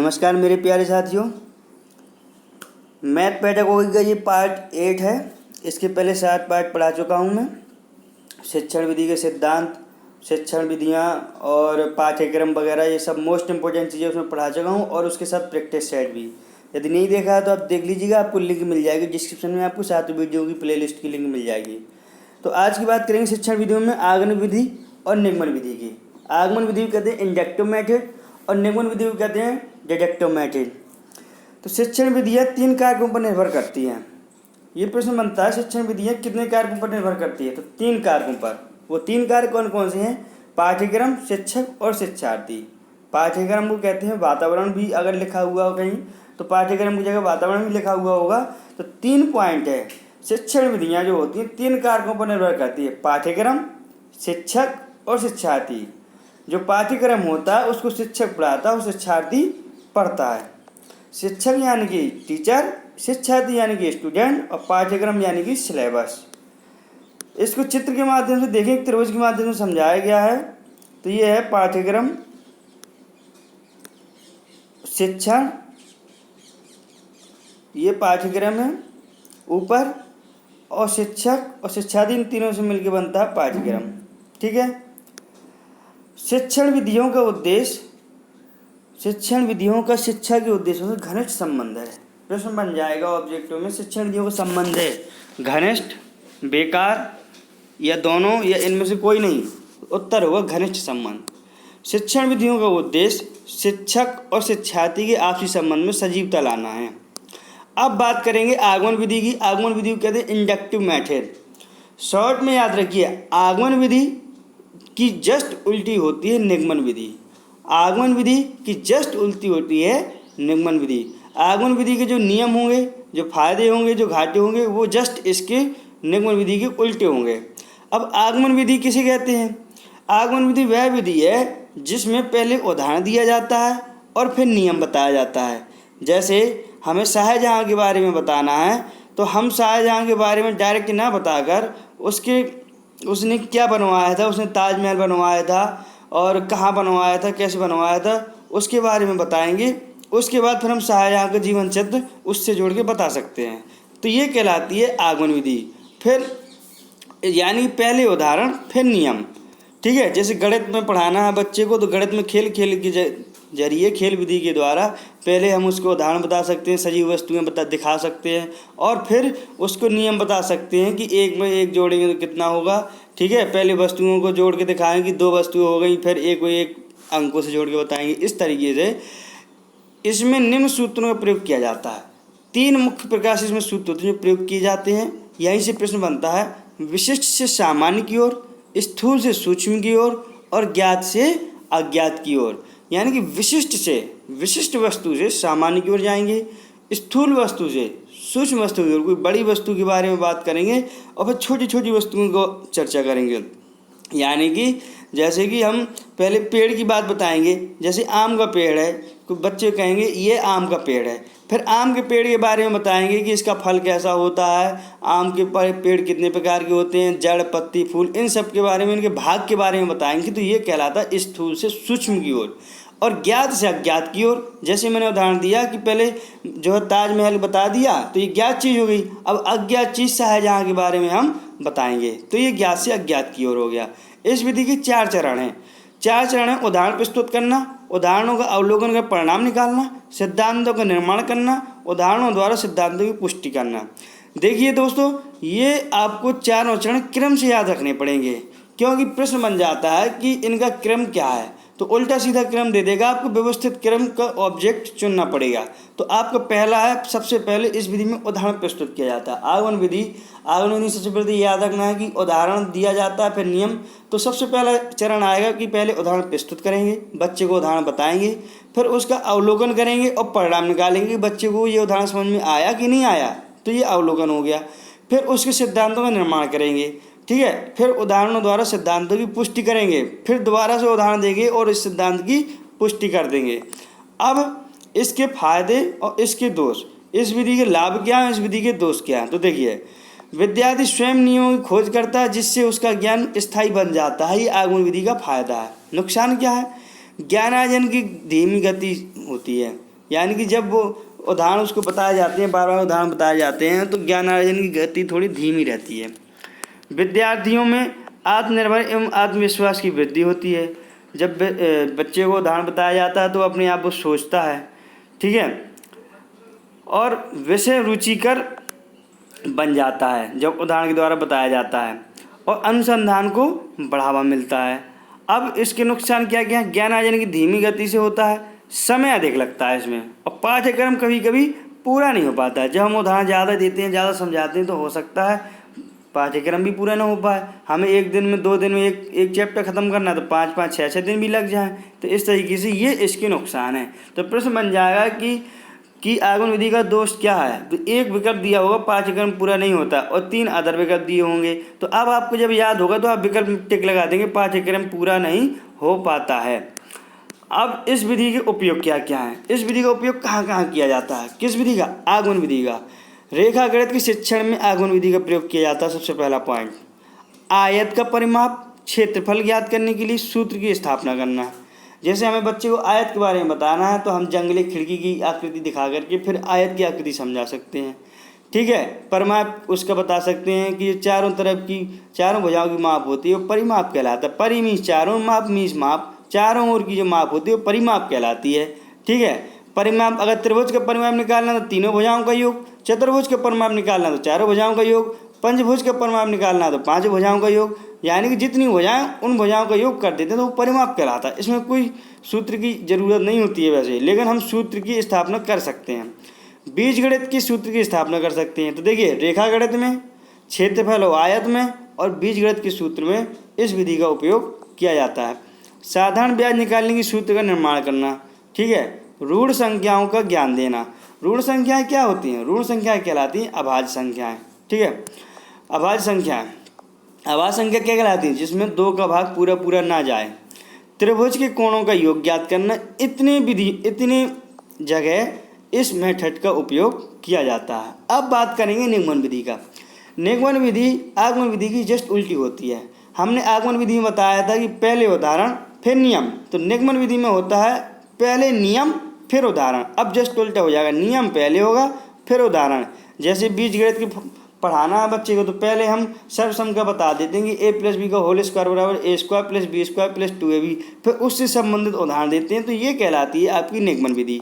नमस्कार मेरे प्यारे साथियों। मैथ पेडागोगी का ये पार्ट 8 है। इसके पहले 7 पार्ट पढ़ा चुका हूँ मैं। शिक्षण विधि के सिद्धांत, शिक्षण विधियाँ और पाठ्यक्रम वगैरह ये सब मोस्ट इंपॉर्टेंट चीज़ें उसमें पढ़ा चुका हूँ और उसके साथ प्रैक्टिस सेट भी। यदि नहीं देखा है तो आप देख लीजिएगा, आपको लिंक मिल जाएगी डिस्क्रिप्शन में, आपको 7 वीडियो की प्लेलिस्ट की लिंक मिल जाएगी। तो आज की बात करेंगे शिक्षण विधियों में आगमन विधि और निगमन विधि की। आगमन विधि को कहते हैं इंडक्टिव मेथड और निगमन विधि को कहते हैं डिडक्टिव मेथड। तो शिक्षण विधियाँ 3 कारकों पर निर्भर करती हैं। ये प्रश्न बनता है शिक्षण विधियाँ कितने कारकों पर निर्भर करती है, तो 3 कारकों पर। वो 3 कारक कौन कौन से हैं? पाठ्यक्रम, शिक्षक और शिक्षार्थी। पाठ्यक्रम को कहते हैं, वातावरण भी अगर लिखा हुआ हो कहीं तो पाठ्यक्रम की जगह वातावरण भी लिखा हुआ होगा। तो 3 पॉइंट है। शिक्षण विधियाँ जो होती हैं 3 कारकों पर निर्भर करती है, पाठ्यक्रम, शिक्षक और शिक्षार्थी। जो पाठ्यक्रम होता है उसको शिक्षक पढ़ाता है और शिक्षार्थी पढ़ता है। शिक्षक यानी कि टीचर, शिक्षार्थी यानी कि स्टूडेंट और पाठ्यक्रम यानी कि सिलेबस। इसको चित्र के माध्यम से देखें, एक त्रिभुज के माध्यम से समझाया गया है। तो ये है पाठ्यक्रम, शिक्षण, ये पाठ्यक्रम है ऊपर, और शिक्षक और शिक्षार्थी, इन तीनों से मिलकर बनता है पाठ्यक्रम। ठीक है। शिक्षण विधियों का उद्देश्य, शिक्षण विधियों का शिक्षा के उद्देश्यों से घनिष्ठ संबंध है। प्रश्न बन जाएगा ऑब्जेक्टिव में, शिक्षण विधियों का संबंध है घनिष्ठ, बेकार या दोनों या इनमें से कोई नहीं। उत्तर होगा घनिष्ठ संबंध। शिक्षण विधियों का उद्देश्य शिक्षक और शिक्षार्थी के आपसी संबंध में सजीवता लाना है। अब बात करेंगे आगमन विधि की। आगमन विधि को कहते हैं इंडक्टिव मेथड। शॉर्ट में याद रखिए, आगमन विधि की जस्ट उल्टी होती है निगमन विधि। आगमन विधि की जस्ट उल्टी होती है निगमन विधि। आगमन विधि के जो नियम होंगे, जो फायदे होंगे, जो घाटे होंगे, वो जस्ट इसके निगमन विधि के उल्टे होंगे। अब आगमन विधि किसे कहते हैं? आगमन विधि वह विधि है जिसमें पहले उदाहरण दिया जाता है और फिर नियम बताया जाता है। जैसे हमें शाहजहाँ के बारे में बताना है तो हम शाहजहाँ के बारे में डायरेक्ट ना बताकर उसने क्या बनवाया था, उसने ताजमहल बनवाया था और कहाँ बनवाया था, कैसे बनवाया था, उसके बारे में बताएंगे। उसके बाद फिर हम शाहजहाँ का जीवन चरित्र उससे जोड़ के बता सकते हैं। तो ये कहलाती है आगमन विधि। फिर यानी पहले उदाहरण फिर नियम। ठीक है। जैसे गणित में पढ़ाना है बच्चे को, तो गणित में खेल के जरिए, खेल विधि के द्वारा पहले हम उसको उदाहरण बता सकते हैं, सजीव वस्तुएं दिखा सकते हैं और फिर उसको नियम बता सकते हैं कि 1 में 1 जोड़ेंगे तो कितना होगा। ठीक है। पहले वस्तुओं को जोड़ के दिखाएंगे कि 2 वस्तुएं हो गई, फिर 1 को 1 अंकों से जोड़ के बताएंगे। इस तरीके से इसमें निम्न सूत्रों का प्रयोग किया जाता है। 3 मुख्य प्रकार से इसमें सूत्र होते हैं जो प्रयोग किए जाते हैं। यहीं से प्रश्न बनता है, विशिष्ट से सामान्य की ओर, स्थूल से सूक्ष्म की ओर और ज्ञात से अज्ञात की ओर। यानी कि विशिष्ट वस्तु से सामान्य की ओर जाएंगे, स्थूल वस्तु से सूक्ष्म वस्तु की ओर, कोई बड़ी वस्तु के बारे में बात करेंगे और फिर छोटी छोटी वस्तुओं को चर्चा करेंगे। यानी कि जैसे कि हम पहले पेड़ की बात बताएंगे, जैसे आम का पेड़ है तो बच्चे कहेंगे ये आम का पेड़ है। फिर आम के पेड़ के बारे में बताएंगे कि इसका फल कैसा होता है, आम के पेड़ कितने प्रकार के होते हैं, जड़, पत्ती, फूल, इन सब के बारे में, इनके भाग के बारे में बताएंगे। तो ये कहलाता है स्थूल से सूक्ष्म की ओर और ज्ञात से अज्ञात की ओर। जैसे मैंने उदाहरण दिया कि पहले जो है ताजमहल बता दिया तो ये ज्ञात चीज़ हो गई। अब अज्ञात चीज़ शाहजहाँ के बारे में हम बताएंगे, तो ये ज्ञात से अज्ञात की ओर हो गया। इस विधि के 4 चरण हैं। 4 चरण हैं: उदाहरण प्रस्तुत करना, उदाहरणों का अवलोकन कर परिणाम निकालना, सिद्धांतों का निर्माण करना, उदाहरणों द्वारा सिद्धांतों की पुष्टि करना। देखिए दोस्तों, ये आपको 4 चरण क्रम से याद रखने पड़ेंगे, क्योंकि प्रश्न बन जाता है कि इनका क्रम क्या है। तो उल्टा सीधा क्रम दे देगा, आपको व्यवस्थित क्रम का ऑब्जेक्ट चुनना पड़ेगा। तो आपका पहला है, सबसे पहले इस विधि में उदाहरण प्रस्तुत किया जाता है। आगमन विधि सबसे पहले याद रखना है कि उदाहरण दिया जाता है फिर नियम। तो सबसे पहला चरण आएगा कि पहले उदाहरण प्रस्तुत करेंगे, बच्चे को उदाहरण बताएंगे, फिर उसका अवलोकन करेंगे और परिणाम निकालेंगे कि बच्चे को ये उदाहरण समझ में आया कि नहीं आया। तो ये अवलोकन हो गया। फिर उसके सिद्धांतों का निर्माण करेंगे। ठीक है। फिर उदाहरणों द्वारा सिद्धांतों की पुष्टि करेंगे, फिर दोबारा से उदाहरण देंगे और इस सिद्धांत की पुष्टि कर देंगे। अब इसके फायदे और इसके दोष, इस विधि के लाभ क्या हैं, इस विधि के दोष क्या हैं। तो देखिए, विद्यार्थी स्वयं नियमों की खोज करता है जिससे उसका ज्ञान स्थायी बन जाता है। ये आगमन विधि का फायदा है। नुकसान क्या है? ज्ञानार्जन की धीमी गति होती है। यानी कि जब वो उदाहरण उसको बताए जाते हैं, बार बार उदाहरण बताए जाते हैं, तो ज्ञान अर्जन की गति थोड़ी धीमी रहती है। विद्यार्थियों में आत्मनिर्भर एवं आत्मविश्वास की वृद्धि होती है। जब बच्चे को उदाहरण बताया जाता है तो अपने आप वो सोचता है, ठीक है, और विषय रुचिकर बन जाता है जब उदाहरण के द्वारा बताया जाता है, और अनुसंधान को बढ़ावा मिलता है। अब इसके नुकसान क्या क्या हैं? ज्ञान अर्जन की धीमी गति से होता है, समय अधिक लगता है इसमें, और पाठ्यक्रम कभी कभी पूरा नहीं हो पाता है। जब हम उदाहरण ज़्यादा देते हैं, ज़्यादा समझाते हैं, तो हो सकता है पाठ्यक्रम भी पूरा ना हो पाए। हमें 1 दिन में 2 दिन में एक चैप्टर ख़त्म करना है तो 5-5 6-6 दिन भी लग जाए। तो इस तरीके से ये इसके नुकसान है। तो प्रश्न बन जाएगा कि आगमन विधि का दोष क्या है? तो एक विकल्प दिया होगा पाठ्यक्रम पूरा नहीं होता, और 3 अदर विकल्प दिए होंगे। तो अब आपको जब याद होगा तो आप विकल्प में टिक लगा देंगे, पाठ्यक्रम पूरा नहीं हो पाता है। अब इस विधि के उपयोग क्या क्या हैं? इस विधि का उपयोग कहाँ कहाँ किया जाता है? किस विधि का? आगमन विधि का। रेखा गणित के शिक्षण में आगमन विधि का प्रयोग किया जाता है। सबसे पहला पॉइंट, आयत का परिमाप, क्षेत्रफल ज्ञात करने के लिए सूत्र की स्थापना करना। जैसे हमें बच्चे को आयत के बारे में बताना है तो हम जंगली खिड़की की आकृति दिखा करके फिर आयत की आकृति समझा सकते हैं, ठीक है। परिमाप उसका बता सकते हैं कि चारों तरफ की चारों भुजाओं की माप होती है वो परिमाप कहलाता है। परि मीन्स चारों, माप मीन्स माप, चारों ओर की जो माप होती है वो परिमाप कहलाती है, ठीक है। परिमाप, अगर त्रिभुज का परिमाप निकालना तो तीनों भुजाओं का योग, चतुर्भुज का परिमाप निकालना तो चारों भुजाओं का योग, पंचभुज का परिमाप निकालना तो 5 भुजाओं का योग, यानी कि जितनी भुजाएं उन भुजाओं का योग कर देते हैं तो वो परिमाप कहलाता है। इसमें कोई सूत्र की ज़रूरत नहीं होती है वैसे, लेकिन हम सूत्र की स्थापना कर सकते हैं। बीजगणित की सूत्र की स्थापना कर सकते हैं। तो देखिए, रेखा गणित में, क्षेत्रफल और आयत में, और बीजगणित के सूत्र में इस विधि का उपयोग किया जाता है। साधारण ब्याज निकालने की सूत्र का निर्माण करना, ठीक है। ऋण संख्याओं का ज्ञान देना। ऋण संख्याएं क्या होती हैं? ऋण संख्याएं कहलाती हैं अभाज्य संख्याएं, ठीक है। अभाज्य संख्याएं, अभाज्य संख्या क्या कहलाती है? जिसमें 2 का भाग पूरा पूरा ना जाए। त्रिभुज के कोणों का योग ज्ञात करना। इतने जगह इस मेथड का उपयोग किया जाता है। अब बात करेंगे निगमन विधि का। निगमन विधि आगमन विधि की जस्ट उल्टी होती है। हमने आगमन विधि में बताया था कि पहले उदाहरण फिर नियम, तो निगमन विधि में होता है पहले नियम फिर उदाहरण। अब जस्ट उल्टा हो जाएगा, नियम पहले होगा फिर उदाहरण। जैसे बीजगणित की पढ़ाना है बच्चे को तो पहले हम सर्वसम का बता देते हैं कि a + b का होल स्क्वायर बराबर a² + b² + 2ab, फिर उससे संबंधित उदाहरण देते हैं। तो ये कहलाती है आपकी निगमन विधि।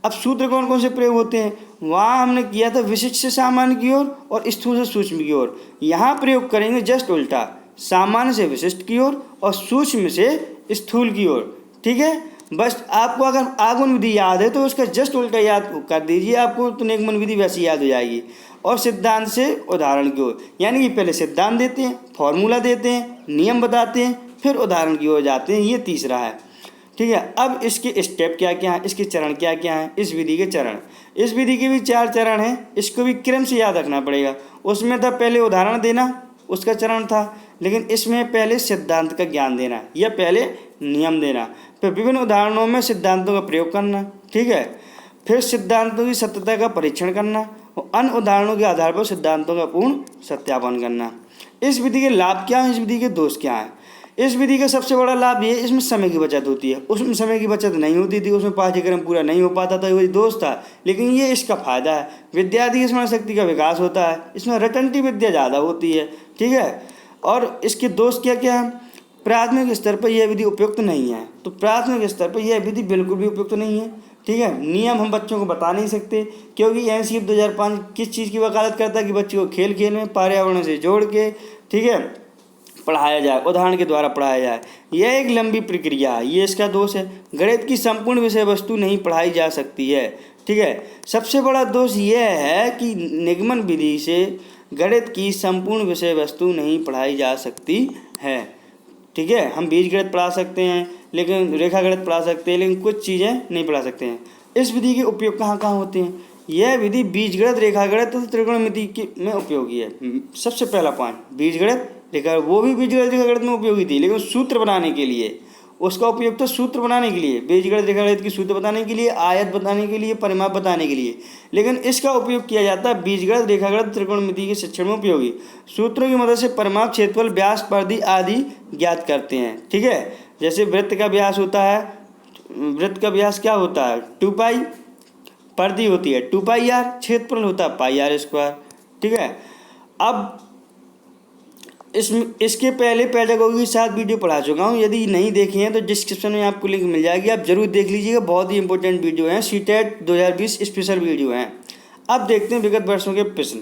अब सूत्र कौन कौन से प्रयोग होते हैं? वहाँ हमने किया था विशिष्ट से सामान्य की ओर और स्थूल से सूक्ष्म की ओर। यहाँ प्रयोग करेंगे जस्ट उल्टा, सामान्य से विशिष्ट की ओर और सूक्ष्म से स्थूल की ओर, ठीक है। बस आपको अगर आगमन विधि याद है तो उसका जस्ट उल्टा याद कर दीजिए, आपको तो निगमन विधि वैसी याद हो जाएगी। और सिद्धांत से उदाहरण की ओर, यानी कि पहले सिद्धांत देते हैं, फॉर्मूला देते हैं, नियम बताते हैं, फिर उदाहरण की ओर जाते हैं। ये तीसरा है, ठीक है। अब इसके स्टेप क्या क्या हैं, इसके चरण क्या क्या हैं? इस विधि के चरण, इस विधि के भी 4 चरण हैं, इसको भी क्रम से याद रखना पड़ेगा। उसमें था पहले उदाहरण देना, उसका चरण था, लेकिन इसमें पहले सिद्धांत का ज्ञान देना या पहले नियम देना, फिर विभिन्न उदाहरणों में सिद्धांतों का प्रयोग करना, ठीक है। फिर सिद्धांतों की सत्यता का परीक्षण करना और अन्य उदाहरणों के आधार पर सिद्धांतों का पूर्ण सत्यापन करना। इस विधि के लाभ क्या हैं, इस विधि के दोष क्या हैं? इस विधि का सबसे बड़ा लाभ ये है, इसमें समय की बचत होती है। उसमें समय की बचत नहीं होती थी, उसमें पाठ्यक्रम पूरा नहीं हो पाता था, वही दोष था। लेकिन ये इसका फायदा है, विद्यार्थी की स्मरण शक्ति का विकास होता है, इसमें रटंती विद्या ज़्यादा होती है, ठीक है। और इसके दोष क्या क्या है? प्राथमिक स्तर पर यह विधि उपयुक्त नहीं है। तो प्राथमिक स्तर पर यह विधि बिल्कुल भी उपयुक्त नहीं है, ठीक है। नियम हम बच्चों को बता नहीं सकते, क्योंकि एनसीईआरटी 2005 किस चीज़ की वकालत करता है कि बच्चों को खेल खेल में पर्यावरण से जोड़ के, ठीक है, पढ़ाया जाए, उदाहरण के द्वारा पढ़ाया जाए। यह एक लंबी प्रक्रिया है, ये इसका दोष है। गणित की संपूर्ण विषय वस्तु नहीं पढ़ाई जा सकती है, ठीक है। सबसे बड़ा दोष यह है कि निगमन विधि से गणित की संपूर्ण विषय वस्तु नहीं पढ़ाई जा सकती है, ठीक है। हम बीजगणित पढ़ा सकते हैं, लेकिन रेखा गणित पढ़ा सकते हैं, लेकिन कुछ चीज़ें नहीं पढ़ा सकते हैं। इस विधि के उपयोग कहाँ कहाँ होते हैं? यह विधि बीजगणित, रेखा गणित तथा त्रिकोणमिति में उपयोगी है। सबसे पहला पॉइंट, बीजगणित रेखा, वो भी बीजगणित रेखा गणित में उपयोगी थी, लेकिन सूत्र बनाने के लिए उसका उपयोग तो सूत्र बनाने के लिए, बीजगणित रेखा गणित की सूत्र बताने के लिए, आयत बताने के लिए, परिमाप बताने के लिए। लेकिन इसका उपयोग किया जाता है बीजगणित, रेखा गणित, त्रिकोणमिति के शिक्षण में उपयोगी। सूत्रों की मदद से परिमाप, क्षेत्रफल, व्यास, परिधि आदि ज्ञात करते हैं, ठीक है। जैसे वृत्त का व्यास होता है, वृत्त का व्यास क्या होता है? 2 पाई, परिधि होती है 2πr, क्षेत्रफल होता है πr²। ठीक है, अब इसके पहले पेडागोजी की 7 वीडियो पढ़ा चुका हूँ, यदि नहीं देखे हैं तो डिस्क्रिप्शन में आपको लिंक मिल जाएगी, आप जरूर देख लीजिएगा। बहुत ही इंपॉर्टेंट वीडियो हैं, सीटेट 2020 स्पेशल वीडियो हैं। अब देखते हैं विगत वर्षों के प्रश्न।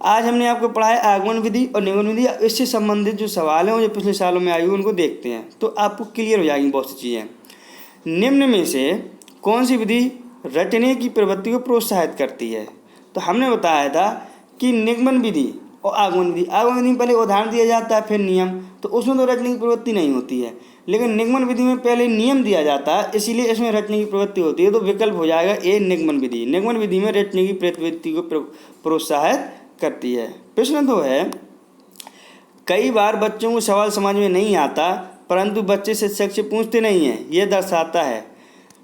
आज हमने आपको पढ़ाया आगमन विधि और निगमन विधि। इससे संबंधित जो सवाल हैं वो जो पिछले सालों में आई हुई उनको देखते हैं, तो आपको क्लियर हो जाएंगी बहुत सी चीज़ें। निम्न में से कौन सी विधि रटने की प्रवृत्ति को प्रोत्साहित करती है? तो हमने बताया था कि निगमन विधि और आगमन विधि। आगमन विधि में पहले उदाहरण दिया जाता है फिर नियम, तो उसमें तो रटने की प्रवृत्ति नहीं होती है। लेकिन निगमन विधि में पहले नियम दिया जाता है, इसीलिए इसमें रटने की प्रवृत्ति होती है। तो विकल्प हो जाएगा ए, निगमन विधि। निगमन विधि में रटने की प्रवृत्ति को प्रोत्साहित करती है। प्रश्न 2 है, कई बार बच्चों को सवाल समझ में नहीं आता परंतु बच्चे शिक्षक से पूछते नहीं हैं, यह दर्शाता है।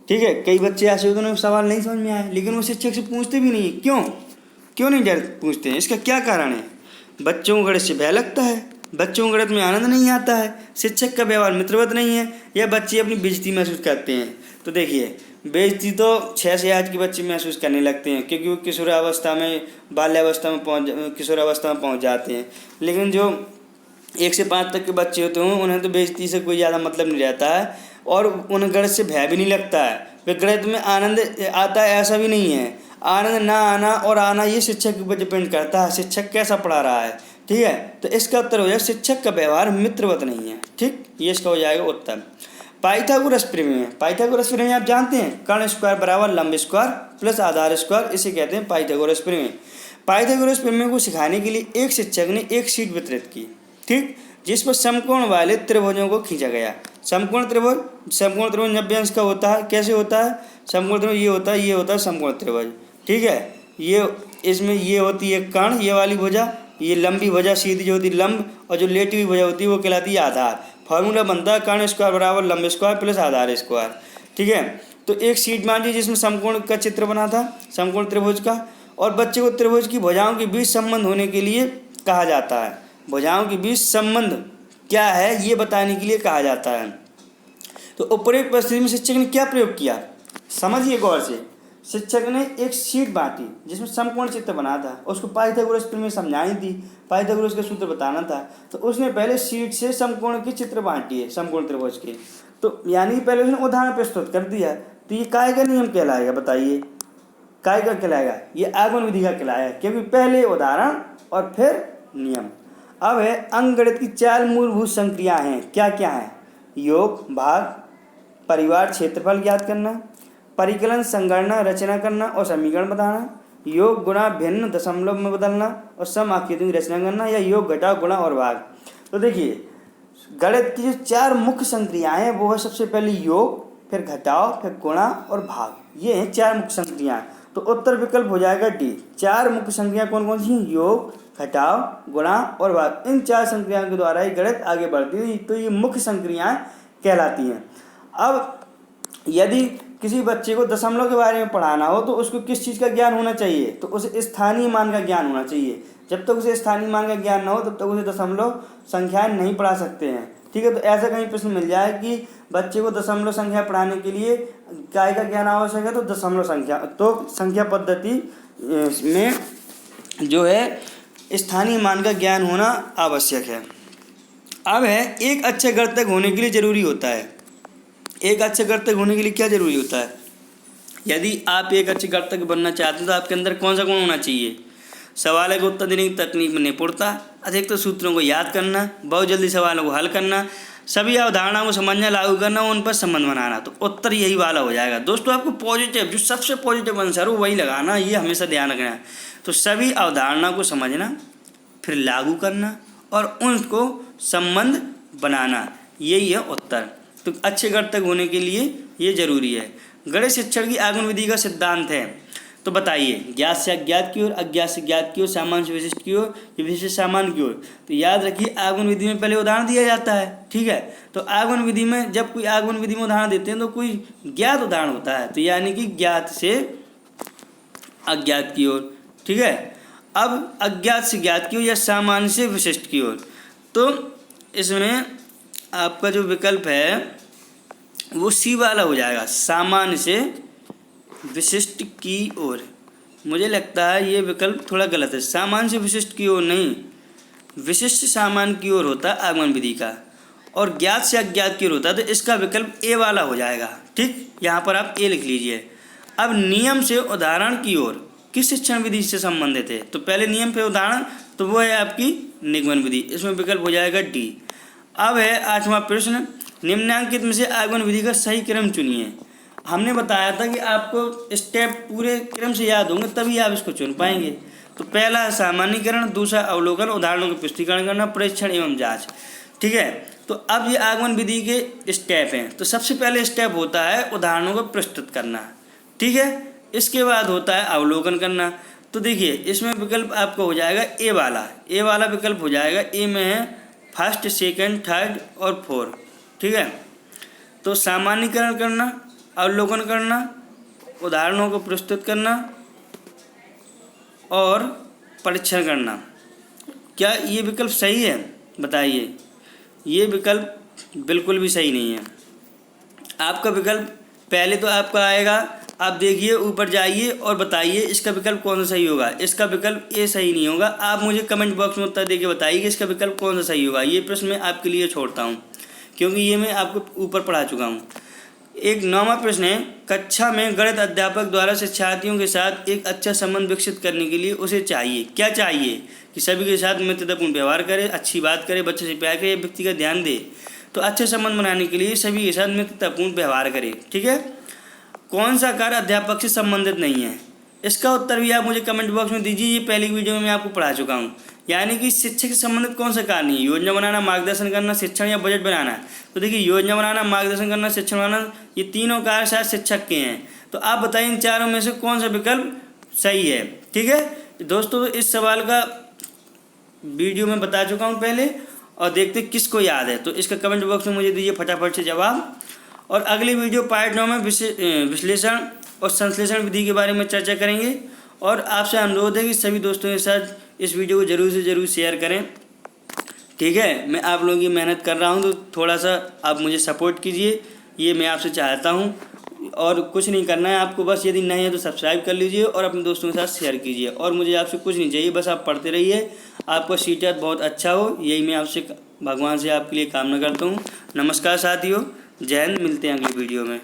ठीक है, कई बच्चे ऐसे होते हैं सवाल नहीं समझ में आए लेकिन वो शिक्षक से पूछते भी नहीं है। क्यों नहीं पूछते हैं? इसका क्या कारण है? बच्चों को गणित से भय लगता है, बच्चों को गणित में आनंद नहीं आता है, शिक्षक का व्यवहार मित्रवत नहीं है, या बच्चे अपनी बेइज्जती महसूस करते हैं। तो देखिए, बेइज्जती तो 6 से आज के बच्चे महसूस करने लगते हैं, क्योंकि वो किशोरावस्था में, बाल्यावस्था में किशोरावस्था में पहुंच जाते हैं। लेकिन जो 1 से 5 तक के बच्चे होते हैं उन्हें तो बेइज्जती से कोई ज़्यादा मतलब नहीं रहता है और उन्हें गणित से भय भी नहीं लगता है। वे गणित में आनंद आता है ऐसा भी नहीं है। आनंद ना आना और आना ये शिक्षक के ऊपर डिपेंड करता है, शिक्षक कैसा पढ़ा रहा है। ठीक है, तो इसका उत्तर हो जाएगा शिक्षक का व्यवहार मित्रवत नहीं है। ठीक, ये इसका हो जाएगा उत्तर। पाइथागोरस प्रमेय। पाइथागोरस प्रमेय आप जानते हैं, कर्ण स्क्वायर बराबर लंब स्क्वायर प्लस आधार स्क्वायर, इसे कहते हैं पाइथागोरस प्रमेय। पाइथागोरस प्रमेय को सिखाने के लिए एक शिक्षक ने एक शीट वितरित की, ठीक, जिस पर समकोण वाले त्रिभुजों को खींचा गया। समकोण त्रिभुज 90 अंश का होता है। कैसे होता है? समकोण त्रिभुज ये होता है समकोण त्रिभुज। ठीक है, ये इसमें ये होती है कर्ण, ये वाली भुजा, ये लंबी भुजा सीधी जो होती है लंब, और जो लेटी हुई भुजा होती है वो कहलाती है आधार। फॉर्मूला बनता है कर्ण स्क्वायर बराबर लंब स्क्वायर प्लस आधार स्क्वायर। ठीक है, तो एक शीट मान लीजिए जिसमें समकोण का चित्र बना था, समकोण त्रिभुज का, और बच्चे को त्रिभुज की भुजाओं के बीच संबंध होने के लिए कहा जाता है। भुजाओं के बीच संबंध क्या है ये बताने के लिए कहा जाता है। तो उपरोक्त परिस्थिति में शिक्षक ने क्या प्रयोग किया, समझिए गौर से। शिक्षक ने एक शीट बांटी जिसमें समकोण चित्र बना था, उसको पाइथागोरस प्रमेय समझानी थी, पाइथागोरस का सूत्र बताना था। तो उसने पहले शीट से समकोण के चित्र बांटी है, समकोण त्रिभुज के। तो यानी कि पहले उसने उदाहरण प्रस्तुत कर दिया। तो ये काय का नियम कहलाएगा? बताइए, काय का कहलाएगा? ये आगमन विधि का कहलाएगा, क्योंकि पहले उदाहरण और फिर नियम। अब है अंकगणित की 4 मूलभूत संक्रियाएं हैं। क्या क्या है? योग, भाग, परिवार, क्षेत्रफल ज्ञात करना, परिकलन, संगणना, रचना करना और समीकरण बताना, योग, गुणा, भिन्न, दशमलव में बदलना और सम आकृतियों की रचना करना, या योग, घटाव, गुणा और भाग। तो देखिए, गणित की जो 4 मुख्य संक्रियाएं हैं वो है सबसे पहले योग, फिर घटाव, फिर गुणा और भाग। ये हैं 4 मुख्य संक्रियाएं। तो उत्तर विकल्प हो जाएगा डी। 4 मुख्य संक्रियाएं कौन कौन सी हैं? योग, घटाव, गुणा और भाग। इन 4 संक्रियाओं के द्वारा ही गणित आगे बढ़ती है, तो ये मुख्य संक्रियाएं कहलाती हैं। अब यदि किसी बच्चे को दशमलव के बारे में पढ़ाना हो तो उसको किस चीज़ का ज्ञान होना चाहिए? तो उसे स्थानीय मान का ज्ञान होना चाहिए। जब तक उसे स्थानीय मान का ज्ञान ना हो तब तक उसे दशमलव संख्याएं नहीं पढ़ा सकते हैं। ठीक है, तो ऐसा कहीं प्रश्न मिल जाए कि बच्चे को दशमलव संख्या पढ़ाने के लिए काय का ज्ञान आवश्यक है, तो दशमलव संख्या, तो संख्या पद्धति में जो है स्थानीय मान का ज्ञान होना आवश्यक है। अब है एक अच्छे गणितज्ञ होने के लिए जरूरी होता है। एक अच्छे गणितज्ञ होने के लिए क्या जरूरी होता है? यदि आप एक अच्छे गणितज्ञ बनना चाहते हैं तो आपके अंदर कौन सा गुण होना चाहिए? सवालों को उत्तर देने की तकनीक में निपुणता, अधिकतर सूत्रों को याद करना, बहुत जल्दी सवालों को हल करना, सभी अवधारणाओं को समझना, लागू करना, उन पर संबंध बनाना। तो उत्तर यही वाला हो जाएगा। दोस्तों, आपको पॉजिटिव, जो सबसे पॉजिटिव आंसर हो वही लगाना, ये हमेशा ध्यान रखना है। तो सभी अवधारणा को समझना, फिर लागू करना और उनको संबंध बनाना, यही है उत्तर। तो अच्छे गणितज्ञ होने के लिए ये जरूरी है। गणित शिक्षण की आगमन विधि का सिद्धांत है। तो बताइए, ज्ञात से अज्ञात की ओर, अज्ञात से ज्ञात की ओर, सामान्य से विशिष्ट की ओर, विशिष्ट से सामान्य की ओर। तो याद रखिए, आगमन विधि में पहले उदाहरण दिया जाता है। ठीक है, तो आगमन विधि में जब कोई आगमन विधि में उदाहरण देते हैं तो कोई ज्ञात उदाहरण होता है, तो यानी कि ज्ञात से अज्ञात की ओर। ठीक है, अब अज्ञात से ज्ञात की ओर या सामान्य से विशिष्ट की ओर। तो इसमें आपका जो विकल्प है वो सी वाला हो जाएगा, सामान्य से विशिष्ट की ओर। मुझे लगता है ये विकल्प थोड़ा गलत है। सामान्य से विशिष्ट की ओर नहीं, विशिष्ट सामान्य की ओर होता है आगमन विधि का, और ज्ञात से अज्ञात की ओर होता है, तो इसका विकल्प ए वाला हो जाएगा। ठीक, यहाँ पर आप ए लिख लीजिए। अब नियम से उदाहरण की ओर किस शिक्षण विधि से संबंधित है? तो पहले नियम फिर उदाहरण, तो वो है आपकी निगमन विधि। इसमें विकल्प हो जाएगा डी। अब है 8वां प्रश्न, निम्नांकित में से आगमन विधि का सही क्रम चुनिए। हमने बताया था कि आपको स्टेप पूरे क्रम से याद होंगे तभी आप इसको चुन पाएंगे। तो पहला है सामान्यीकरण, दूसरा अवलोकन, उदाहरणों का पुष्टिकरण करना, परीक्षण एवं जांच। ठीक है, तो अब ये आगमन विधि के स्टेप हैं। तो सबसे पहले स्टेप होता है उदाहरणों को प्रस्तुत करना। ठीक है, इसके बाद होता है अवलोकन करना। तो देखिए इसमें विकल्प आपको हो जाएगा ए वाला, ए वाला विकल्प हो जाएगा। ए में है फर्स्ट, सेकंड, थर्ड और फोर्थ। ठीक है, तो सामान्यीकरण करना, अवलोकन करना, उदाहरणों को प्रस्तुत करना और परीक्षण करना। क्या ये विकल्प सही है? बताइए। ये विकल्प बिल्कुल भी सही नहीं है। आपका विकल्प पहले तो आपका आएगा, आप देखिए ऊपर जाइए और बताइए इसका विकल्प कौन सा सही होगा। इसका विकल्प ए सही नहीं होगा। आप मुझे कमेंट बॉक्स में उत्तर देके बताइए कि इसका विकल्प कौन सा सही होगा। ये प्रश्न मैं आपके लिए छोड़ता हूँ क्योंकि ये मैं आपको ऊपर पढ़ा चुका हूँ। एक 9वां प्रश्न है, कक्षा में गणित अध्यापक द्वारा शिक्षार्थियों के साथ एक अच्छा संबंध विकसित करने के लिए उसे चाहिए, क्या चाहिए? कि सभी के साथ मित्रतापूर्ण व्यवहार करे, अच्छी बात करे, बच्चे से प्यार करे, व्यक्ति का ध्यान दे। तो अच्छे संबंध बनाने के लिए सभी के साथ मित्रतापूर्ण व्यवहार करे। ठीक है, कौन सा कार्य अध्यापक से संबंधित नहीं है? इसका उत्तर भी आप मुझे कमेंट बॉक्स में दीजिए। ये पहली वीडियो में मैं आपको पढ़ा चुका हूँ। यानी कि शिक्षक से संबंधित कौन सा कार्य नहीं है? योजना बनाना, मार्गदर्शन करना, शिक्षण या बजट बनाना। तो देखिए योजना बनाना, मार्गदर्शन करना, शिक्षण बनाना, ये तीनों कार्य शायद शिक्षक के हैं। तो आप बताइए इन चारों में से कौन सा विकल्प सही है? ठीक है दोस्तों, इस सवाल का वीडियो में बता चुका हूँ पहले, और देखते किसको याद है। तो इसका कमेंट बॉक्स में मुझे दीजिए फटाफट से जवाब। और अगली वीडियो पार्ट 9 में विश्लेषण और संश्लेषण विधि के बारे में चर्चा करेंगे। और आपसे अनुरोध है कि सभी दोस्तों के साथ इस वीडियो को ज़रूर से ज़रूर शेयर करें। ठीक है, मैं आप लोगों की मेहनत कर रहा हूँ, तो थोड़ा सा आप मुझे सपोर्ट कीजिए, ये मैं आपसे चाहता हूँ। और कुछ नहीं करना है आपको, बस यदि नहीं है तो सब्सक्राइब कर लीजिए और अपने दोस्तों के साथ शेयर कीजिए। और मुझे आपसे कुछ नहीं चाहिए, बस आप पढ़ते रहिए, आपका सीटेट बहुत अच्छा हो, यही मैं आपसे भगवान से आपके लिए कामना करता हूँ। नमस्कार साथियों, जय हिंद, मिलते हैं अगली वीडियो में।